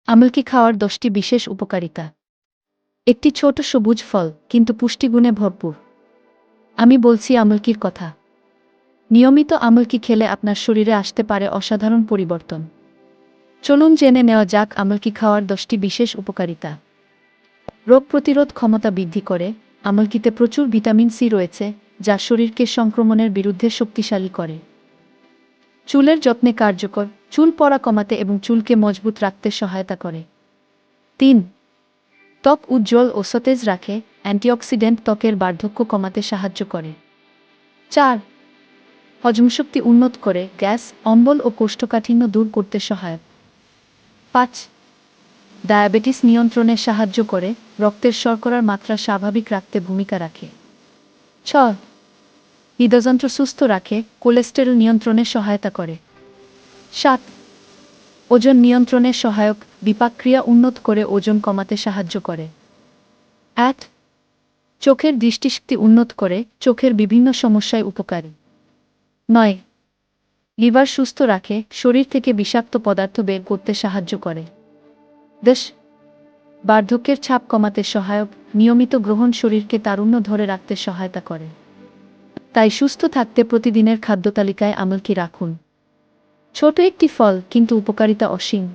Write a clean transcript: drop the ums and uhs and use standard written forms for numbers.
আমলকি খাওয়ার 10টি বিশেষ উপকারিতা। একটি ছোট সবুজ ফল, কিন্তু পুষ্টিগুণে ভরপুর। আমি বলছি আমলকির কথা। নিয়মিত আমলকি খেলে আপনার শরীরে আসতে পারে অসাধারণ পরিবর্তন। চলুন জেনে নেওয়া যাক আমলকি খাওয়ার 10টি বিশেষ উপকারিতা। রোগ প্রতিরোধ ক্ষমতা বৃদ্ধি করে। আমলকিতে প্রচুর ভিটামিন সি রয়েছে, যা শরীরকে সংক্রমণের বিরুদ্ধে শক্তিশালী করে। চুলের যত্নে কার্যকর, চুল পড়া কমাতে এবং চুলকে মজবুত রাখতে সহায়তা করে। 3. ত্বক উজ্জ্বল ও সতেজ রাখে। অ্যান্টিঅক্সিডেন্ট ত্বকের বার্ধক্য কমাতে সাহায্য করে। 4. হজমশক্তি উন্নত করে, গ্যাস, অম্বল ও কোষ্ঠকাঠিন্য দূর করতে সহায়ক। 5. ডায়াবেটিস নিয়ন্ত্রণে সাহায্য করে, রক্তের শর্করার মাত্রা স্বাভাবিক রাখতে ভূমিকা রাখে। 6. হৃদযন্ত্র সুস্থ রাখে, কোলেস্টেরল নিয়ন্ত্রণে সহায়তা করে। 7. ওজন নিয়ন্ত্রণে সহায়ক, বিপাকক্রিয়া উন্নত করে ওজন কমাতে সাহায্য করে। 8. চোখের দৃষ্টিশক্তি উন্নত করে, চোখের বিভিন্ন সমস্যায় উপকারী। 9. লিভার সুস্থ রাখে, শরীর থেকে বিষাক্ত পদার্থ বের করতে সাহায্য করে। 10. বার্ধক্যের ছাপ কমাতে সহায়ক, নিয়মিত গ্রহণ শরীরকে তারুণ্য ধরে রাখতে সহায়তা করে। তাই সুস্থ থাকতে প্রতিদিনের খাদ্যতালিকায় আমলকি রাখুন। ছোট একটি ফল, কিন্তু উপকারিতা অসীম।